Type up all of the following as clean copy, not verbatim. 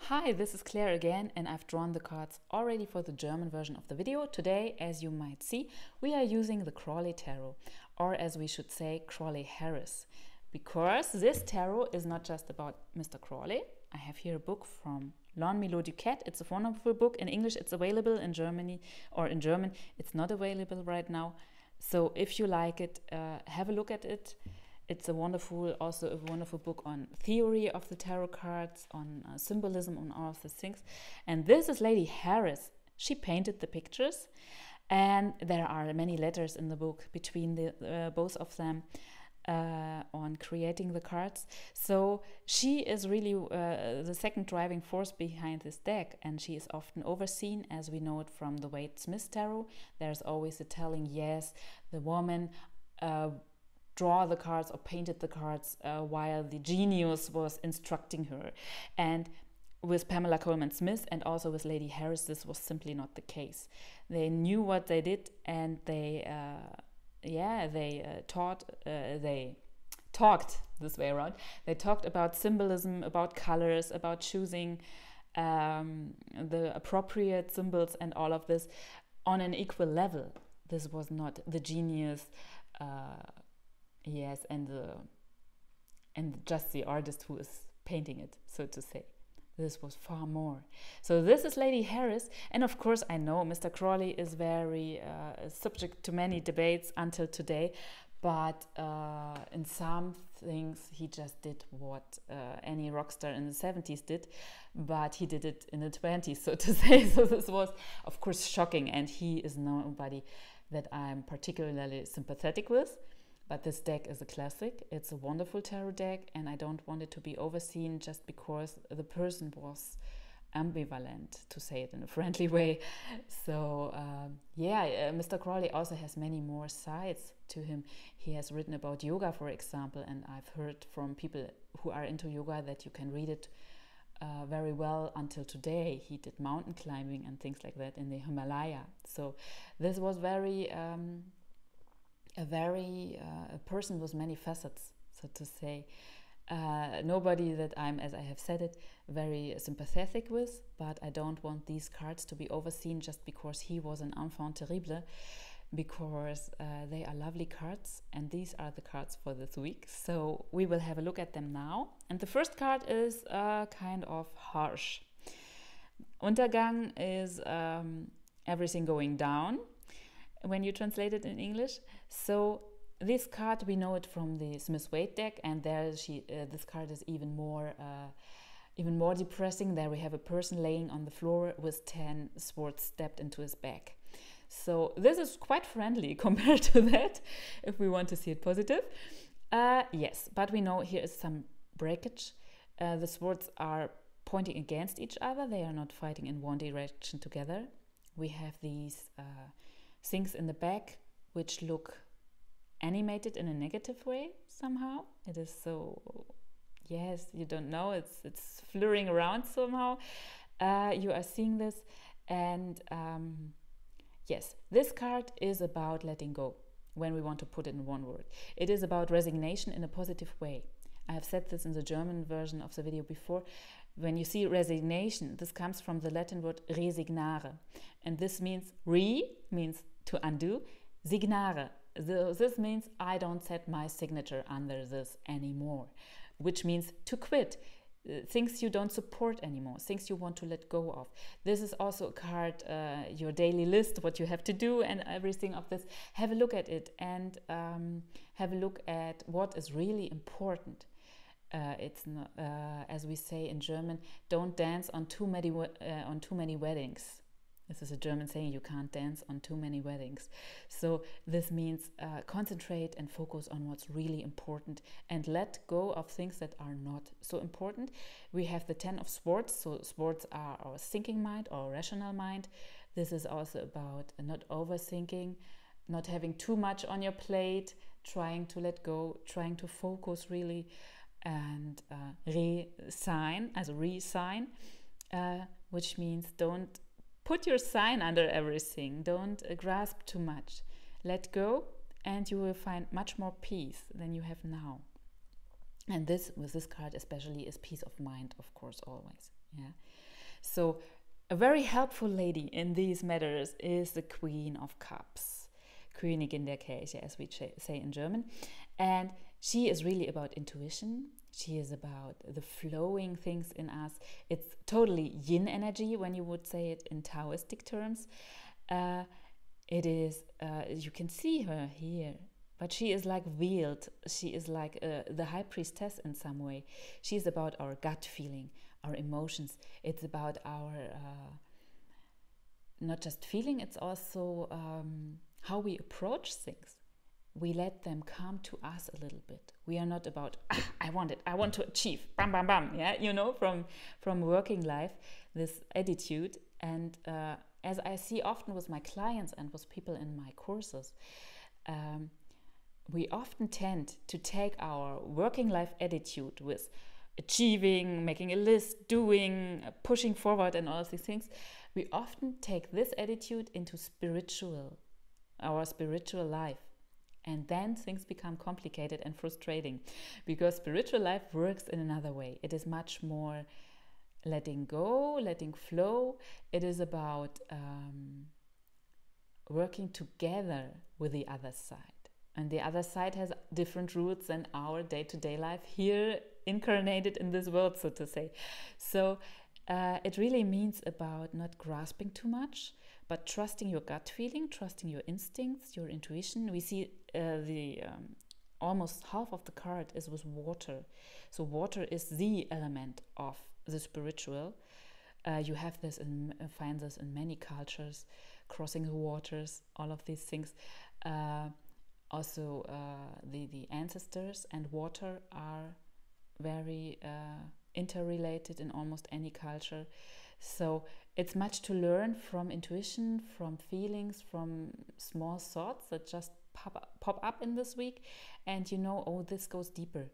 Hi, this is Claire again, and I've drawn the cards already for the German version of the video. Today, as you might see, we are using the Crawley Tarot, or as we should say, Crawley-Harris. Because this tarot is not just about Mr. Crawley. I have here a book from Lenormand and Playing. It's a wonderful book. In English, it's available. In Germany or in German, it's not available right now. So if you like it, have a look at it. It's also a wonderful book on theory of the tarot cards, on symbolism, on all of these things. And this is Lady Harris. She painted the pictures, and there are many letters in the book between the both of them on creating the cards. So she is really the second driving force behind this deck, and she is often overseen, as we know it from the Waite Smith tarot. There's always a telling, yes, the woman draw the cards or painted the cards while the genius was instructing her. And with Pamela Colman Smith and also with Lady Harris, this was simply not the case. They knew what they did, and they talked this way around. They talked about symbolism, about colors, about choosing the appropriate symbols and all of this on an equal level. This was not the genius and just the artist who is painting it, so to say. This was far more. So this is Lady Harris, and of course I know Mr. Crawley is very subject to many debates until today, but in some things he just did what any rock star in the 70s did, but he did it in the 20s, so to say. So this was of course shocking, and he is nobody that I'm particularly sympathetic with. But this deck is a classic. It's a wonderful tarot deck, and I don't want it to be overseen just because the person was ambivalent, to say it in a friendly way. So Mr. Crawley also has many more sides to him. He has written about yoga, for example, and I've heard from people who are into yoga that you can read it very well until today. He did mountain climbing and things like that in the Himalaya. So this was a person with many facets, so to say. Nobody that I'm, as I have said it, very sympathetic with, but I don't want these cards to be overseen just because he was an enfant terrible, because they are lovely cards, and these are the cards for this week. So we will have a look at them now. And the first card is kind of harsh. Untergang is everything going down, when you translate it in English. So this card, we know it from the Smith-Waite deck, and there this card is even more depressing. There we have a person laying on the floor with 10 swords stabbed into his back. So this is quite friendly compared to that, if we want to see it positive. Yes, but we know here is some breakage. The swords are pointing against each other. They are not fighting in one direction together. We have these things in the back which look animated in a negative way somehow. It is so, yes, you don't know, it's flurrying around somehow. You are seeing this, and yes, this card is about letting go, when we want to put it in one word. It is about resignation in a positive way. I have said this in the German version of the video before. When you see resignation, this comes from the Latin word resignare, and this means means to undo, signare. This means I don't set my signature under this anymore, which means to quit. Things you don't support anymore, things you want to let go of. This is also a card, your daily list, what you have to do and everything of this. Have a look at it, and have a look at what is really important. It's not, as we say in German, don't dance on too many weddings. This is a German saying, you can't dance on too many weddings. So this means concentrate and focus on what's really important, and let go of things that are not so important. We have the 10 of swords. So swords are our thinking mind, our rational mind. This is also about not overthinking, not having too much on your plate, trying to let go, trying to focus really, and resign, which means don't put your sign under everything. Don't grasp too much. Let go, and you will find much more peace than you have now. And this, with this card especially, is peace of mind, of course, always. Yeah. So a very helpful lady in these matters is the Queen of Cups. Königin der Kelche, as we say in German. And she is really about intuition. She is about the flowing things in us. It's totally yin energy when you would say it in Taoistic terms. It is, you can see her here, but she is like veiled. She is like the high priestess in some way. She is about our gut feeling, our emotions. It's about our, not just feeling, it's also how we approach things. We let them come to us a little bit. We are not about, I want it, I want to achieve, bam, bam, bam, yeah, you know, from working life, this attitude. And as I see often with my clients and with people in my courses, we often tend to take our working life attitude with achieving, making a list, doing, pushing forward and all of these things. We often take this attitude into our spiritual life. And then things become complicated and frustrating, because spiritual life works in another way. It is much more letting go, letting flow. It is about working together with the other side. And the other side has different roots than our day-to-day life here incarnated in this world, so to say. So it really means about not grasping too much, but trusting your gut feeling, trusting your instincts, your intuition. We see almost half of the card is with water. So water is the element of the spiritual. You have this find this in many cultures, crossing the waters, all of these things. Also, the ancestors and water are very interrelated in almost any culture. So it's much to learn from intuition, from feelings, from small thoughts that just pop up in this week. And you know, oh, this goes deeper.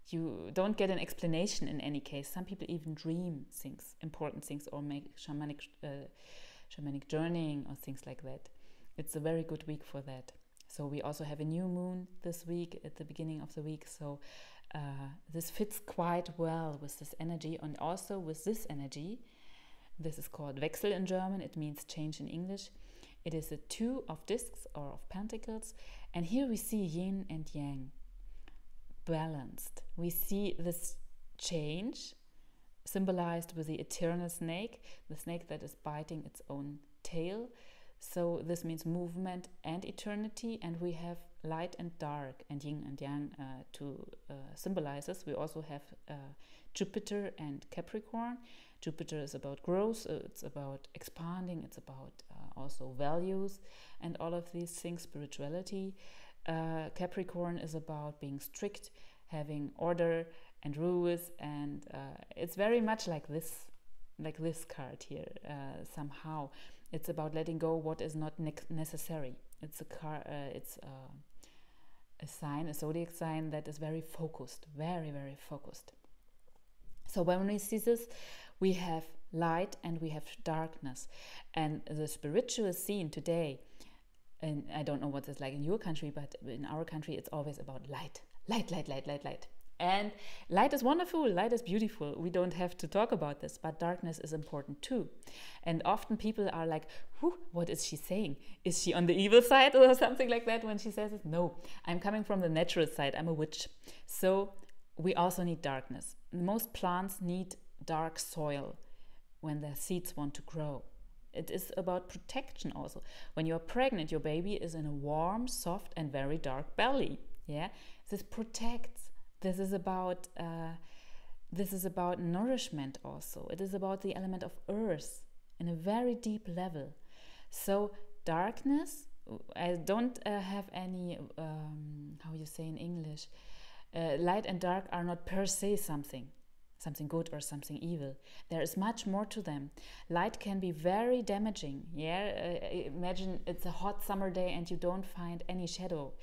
You don't get an explanation in any case. Some people even dream things, important things, or make shamanic journeying or things like that. It's a very good week for that. So we also have a new moon this week at the beginning of the week. So this fits quite well with this energy, and also with this energy. This is called Wechsel in German. It means change in English. It is a 2 of discs or of pentacles. And here we see yin and yang balanced. We see this change symbolized with the eternal snake, the snake that is biting its own tail. So this means movement and eternity. And we have light and dark and yin and yang to symbolize this. We also have Jupiter and Capricorn. Jupiter is about growth, it's about expanding, it's about also values and all of these things, spirituality. Capricorn is about being strict, having order and rules, and it's very much like this card here. Somehow, it's about letting go what is not necessary. It's a sign, a zodiac sign that is very focused, very, very focused. So when we see this, we have light and we have darkness. And the spiritual scene today, and I don't know what it's like in your country, but in our country, it's always about light. Light, light, light, light, light. And light is wonderful, light is beautiful. We don't have to talk about this, but darkness is important too. And often people are like, what is she saying? Is she on the evil side or something like that when she says it? No, I'm coming from the natural side. I'm a witch. So we also need darkness. Most plants need dark soil when their seeds want to grow. It is about protection also. When you're pregnant, your baby is in a warm, soft, and very dark belly. Yeah, this protects. This is about nourishment also. It is about the element of earth in a very deep level. So darkness, I don't have any, how you say in English, light and dark are not per se something good or something evil. There is much more to them. Light can be very damaging. Yeah, imagine it's a hot summer day and you don't find any shadow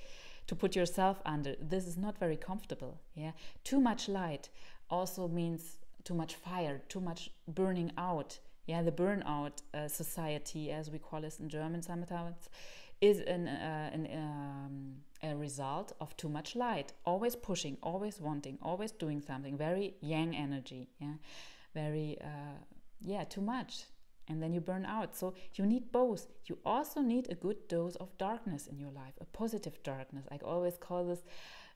to put yourself under. This is not very comfortable. Yeah, too much light also means too much fire, too much burning out. Yeah, the burnout society, as we call it in German sometimes, is a result of too much light. Always pushing, always wanting, always doing something. Very yang energy. Yeah, very, too much. And then you burn out. So you need both. You also need a good dose of darkness in your life, a positive darkness. I always call this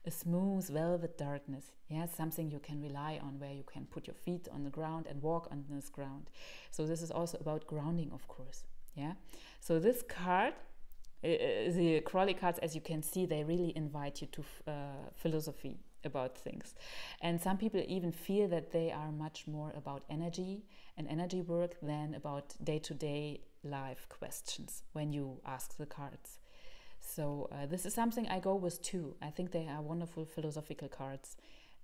a smooth velvet darkness. Yeah, something you can rely on, where you can put your feet on the ground and walk on this ground. So this is also about grounding, of course. Yeah. So this card, the Crowley cards, as you can see, they really invite you to philosophy about things. And some people even feel that they are much more about energy and energy work than about day-to-day life questions when you ask the cards. So this is something I go with too. I think they are wonderful philosophical cards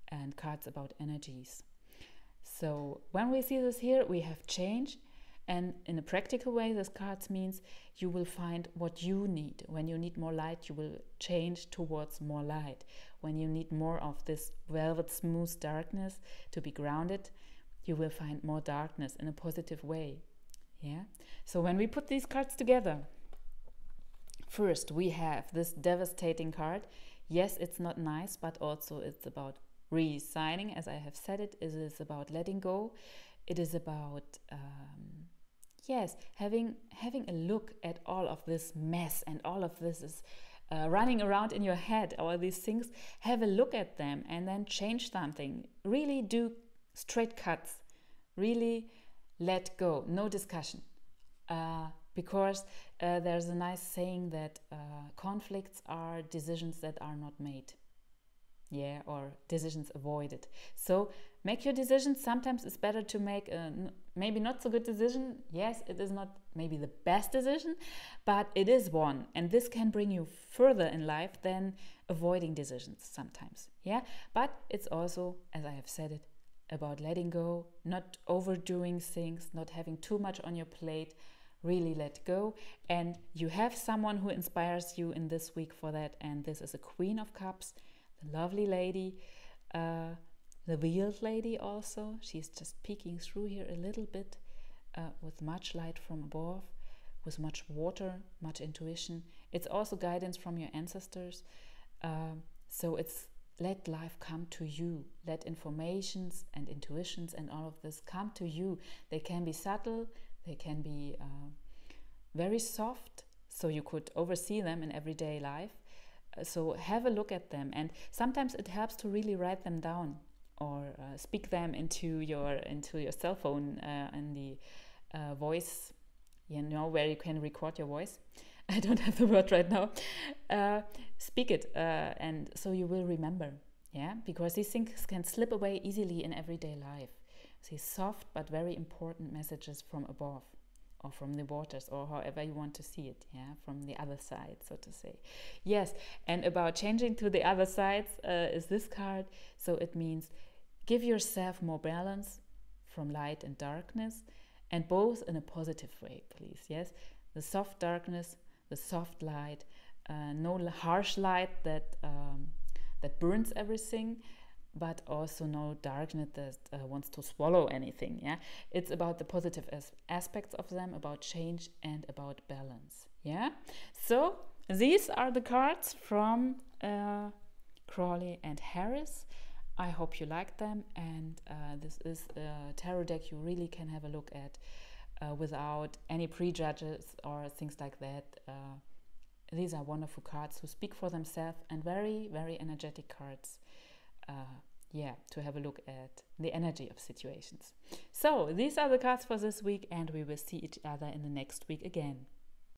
and cards about energies. So when we see this here, we have change. And in a practical way, this card means you will find what you need. When you need more light, you will change towards more light. When you need more of this velvet smooth darkness to be grounded, you will find more darkness in a positive way. Yeah. So when we put these cards together, first we have this devastating card. Yes, it's not nice, but also it's about resigning, as I have said it. It is about letting go. It is about having a look at all of this mess, and all of this is running around in your head, all these things. Have a look at them and then change something. Really do straight cuts. Really let go. No discussion. Because there's a nice saying that conflicts are decisions that are not made. Yeah, or decisions avoided. So make your decisions. Sometimes it's better to make a maybe not so good decision. Yes, it is not maybe the best decision, but it is one. And this can bring you further in life than avoiding decisions sometimes. Yeah, but it's also, as I have said it, about letting go, not overdoing things, not having too much on your plate. Really let go. And you have someone who inspires you in this week for that. And this is a Queen of Cups, the lovely lady, the veiled lady also. She's just peeking through here a little bit with much light from above, with much water, much intuition. It's also guidance from your ancestors. So it's let life come to you. Let informations and intuitions and all of this come to you. They can be subtle. They can be very soft. So you could oversee them in everyday life. So have a look at them, and sometimes it helps to really write them down or speak them into your cell phone in the voice, where you can record your voice. I don't have the word right now. Speak it, and so you will remember. Yeah, because these things can slip away easily in everyday life. These soft but very important messages from above, or from the waters, or however you want to see it, from the other side, so to say. Yes, and about changing to the other sides is this card. So it means give yourself more balance from light and darkness, and both in a positive way, please. Yes, the soft darkness, the soft light, no harsh light that burns everything, but also no darkness that wants to swallow anything. Yeah, it's about the positive aspects of them, about change and about balance. Yeah, so these are the cards from Crowley and Harris. I hope you like them, and this is a tarot deck you really can have a look at without any prejudges or things like that. These are wonderful cards who speak for themselves, and very, very energetic cards. To have a look at the energy of situations. So these are the cards for this week, and we will see each other in the next week again.